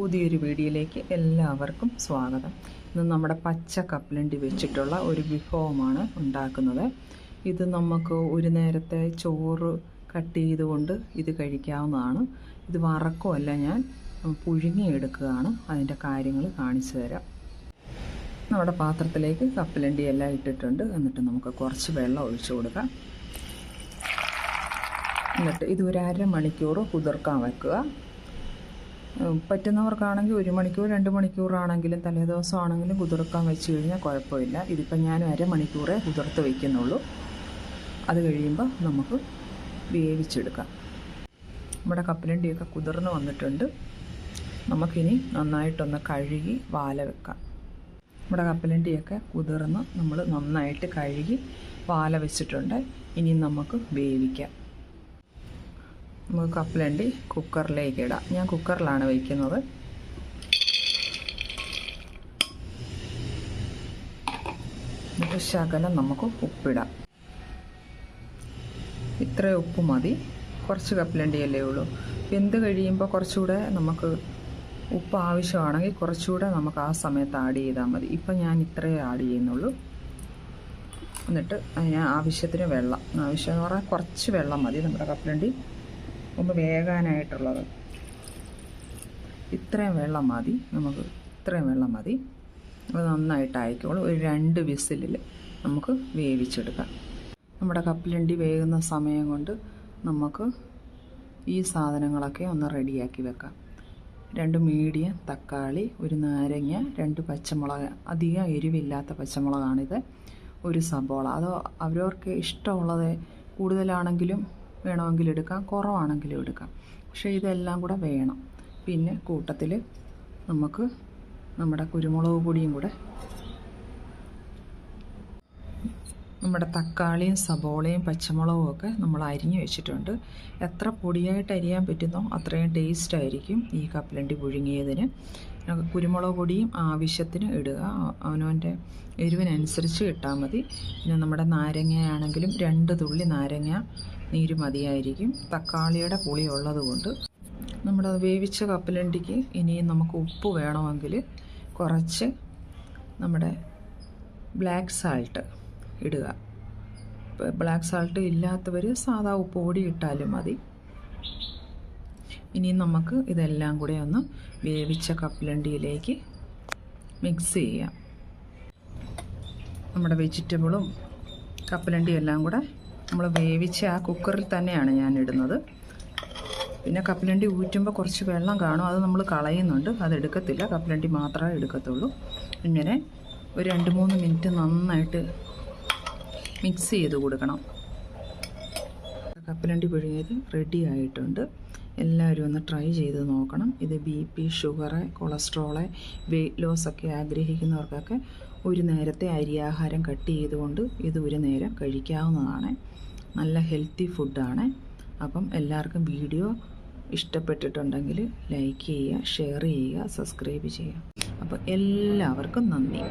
പുതിയൊരു വീഡിയോയിലേക്ക് എല്ലാവർക്കും സ്വാഗതം. ഇന്ന് നമ്മുടെ പച്ച കപ്പലണ്ടി വെച്ചിട്ടുള്ള ഒരു വിഭവമാണ് ഉണ്ടാക്കുന്നത്. ഇത് നമുക്ക് ഒരു നേരത്തെ ചോറ് കട്ട് ചെയ്തുകൊണ്ട് ഇത് കഴിക്കാവുന്നതാണ്. ഇത് വറക്കുമല്ല, ഞാൻ പുഴുങ്ങിയെടുക്കുകയാണ്. അതിൻ്റെ കാര്യങ്ങൾ കാണിച്ചു തരാം. നമ്മുടെ പാത്രത്തിലേക്ക് കപ്പലണ്ടി എല്ലാം ഇട്ടിട്ടുണ്ട്. എന്നിട്ട് നമുക്ക് കുറച്ച് വെള്ളം ഒഴിച്ചു കൊടുക്കാം. എന്നിട്ട് ഇത് ഒരു അരമണിക്കൂർ കുതിർക്കാൻ വെക്കുക. പറ്റുന്നവർക്കാണെങ്കിൽ 1 മണിക്കൂർ 2 മണിക്കൂറാണെങ്കിലും തലേദിവസം ആണെങ്കിലും കുതിർക്കാൻ വെച്ച് കഴിഞ്ഞാൽ കുഴപ്പമില്ല. ഇതിപ്പോൾ ഞാൻ അരമണിക്കൂറേ കുതിർത്ത് വയ്ക്കുന്നുള്ളൂ. അത് കഴിയുമ്പോൾ നമുക്ക് വേവിച്ചെടുക്കാം. നമ്മുടെ കപ്പലണ്ടിയൊക്കെ കുതിർന്ന് വന്നിട്ടുണ്ട്. നമുക്കിനി നന്നായിട്ടൊന്ന് കഴുകി വാല വെക്കാം. നമ്മുടെ കപ്പലണ്ടിയൊക്കെ കുതിർന്ന് നമ്മൾ നന്നായിട്ട് കഴുകി വാല വെച്ചിട്ടുണ്ട്. ഇനി നമുക്ക് വേവിക്കാം. നമുക്ക് കപ്പലണ്ടി കുക്കറിലേക്ക് ഇടാം. ഞാൻ കുക്കറിലാണ് വയ്ക്കുന്നത്. എന്നിട്ട് ശകലം നമുക്ക് ഉപ്പിടാം. ഇത്ര ഉപ്പ് മതി. കുറച്ച് കപ്പലണ്ടിയല്ലേ ഉള്ളൂ. വെന്ത് കഴിയുമ്പോൾ കുറച്ചുകൂടെ നമുക്ക് ഉപ്പ് ആവശ്യമാണെങ്കിൽ കുറച്ചുകൂടെ നമുക്ക് ആ സമയത്ത് ആഡ് ചെയ്താൽ മതി. ഇപ്പം ഞാൻ ഇത്രയേ ആഡ് ചെയ്യുന്നുള്ളൂ. എന്നിട്ട് ഞാൻ ആവശ്യത്തിന് വെള്ളം, ആവശ്യമെന്ന് പറഞ്ഞാൽ കുറച്ച് വെള്ളം മതി നമ്മുടെ കപ്പലണ്ടി ഒന്ന് വേകാനായിട്ടുള്ളത്. ഇത്രയും വെള്ളം മതി നമുക്ക്. ഇത്രയും വെള്ളം മതി. അത് നന്നായിട്ട് ആയിക്കോളും. ഒരു 2 വിസിലിൽ നമുക്ക് വേവിച്ചെടുക്കാം. നമ്മുടെ കപ്പലണ്ടി വേകുന്ന സമയം കൊണ്ട് നമുക്ക് ഈ സാധനങ്ങളൊക്കെ ഒന്ന് റെഡിയാക്കി വെക്കാം. 2 മീഡിയം തക്കാളി, 1 നാരങ്ങ, 2 പച്ചമുളക്, അധികം എരിവില്ലാത്ത പച്ചമുളകാണിത്, 1 സബോള. അതോ അവരവർക്ക് ഇഷ്ടമുള്ളത് കൂടുതലാണെങ്കിലും വേണമെങ്കിലും എടുക്കാം, കുറവാണെങ്കിലും എടുക്കാം. പക്ഷേ ഇതെല്ലാം കൂടെ വേണം. പിന്നെ കൂട്ടത്തിൽ നമുക്ക് നമ്മുടെ കുരുമുളക് പൊടിയും കൂടെ, നമ്മുടെ തക്കാളിയും സബോളയും പച്ചമുളകും ഒക്കെ നമ്മൾ അരിഞ്ഞു വെച്ചിട്ടുണ്ട്. എത്ര പൊടിയായിട്ട് അരിയാൻ പറ്റുന്നോ അത്രയും ടേസ്റ്റ് ആയിരിക്കും ഈ കപ്പലണ്ടി പുഴുങ്ങിയതിന്. കുരുമുളക് പൊടിയും ആവശ്യത്തിന് ഇടുക. അവനവൻ്റെ എരിവിനനുസരിച്ച് ഇട്ടാൽ മതി. പിന്നെ നമ്മുടെ നാരങ്ങയാണെങ്കിലും 2 തുള്ളി നാരങ്ങ നീര് മതിയായിരിക്കും. തക്കാളിയുടെ പുളി ഉള്ളതുകൊണ്ട് നമ്മുടെ വേവിച്ച കപ്പലണ്ടിക്ക് ഇനിയും നമുക്ക് ഉപ്പ് വേണമെങ്കിൽ കുറച്ച് നമ്മുടെ ബ്ലാക്ക് സാൾട്ട് ഇടുക. ബ്ലാക്ക് സാൾട്ട് ഇല്ലാത്തവർ സാധാ ഉപ്പ് പൊടി ഇട്ടാലും മതി. ഇനി നമുക്ക് ഇതെല്ലാം കൂടെ ഒന്ന് വേവിച്ച കപ്പലണ്ടിയിലേക്ക് മിക്സ് ചെയ്യാം. നമ്മുടെ വെജിറ്റബിളും കപ്പലണ്ടിയും എല്ലാം കൂടെ നമ്മൾ വേവിച്ച ആ കുക്കറിൽ തന്നെയാണ് ഞാൻ ഇടുന്നത്. പിന്നെ കപ്പലണ്ടി ഊറ്റുമ്പോൾ കുറച്ച് വെള്ളം കാണും, അത് നമ്മൾ കളയുന്നുണ്ട്. അതെടുക്കത്തില്ല, കപ്പലണ്ടി മാത്രമേ എടുക്കത്തുള്ളൂ. ഇങ്ങനെ ഒരു 2-3 മിനിറ്റ് നന്നായിട്ട് മിക്സ് ചെയ്ത് കൊടുക്കണം. കപ്പലണ്ടി പുഴുങ്ങിയത് റെഡി ആയിട്ടുണ്ട്. എല്ലാവരും ഒന്ന് ട്രൈ ചെയ്ത് നോക്കണം. ഇത് BP, sugar, cholesterol, weight loss ഒക്കെ ആഗ്രഹിക്കുന്നവർക്കൊക്കെ ഒരു നേരത്തെ അരിയാഹാരം കട്ട് ചെയ്തുകൊണ്ട് ഇത് ഒരു നേരം കഴിക്കാവുന്നതാണ്. നല്ല ഹെൽത്തി ഫുഡാണ്. അപ്പം എല്ലാവർക്കും വീഡിയോ ഇഷ്ടപ്പെട്ടിട്ടുണ്ടെങ്കിൽ ലൈക്ക് ചെയ്യുക, ഷെയർ ചെയ്യുക, സബ്സ്ക്രൈബ് ചെയ്യുക. അപ്പോൾ എല്ലാവർക്കും നന്ദി.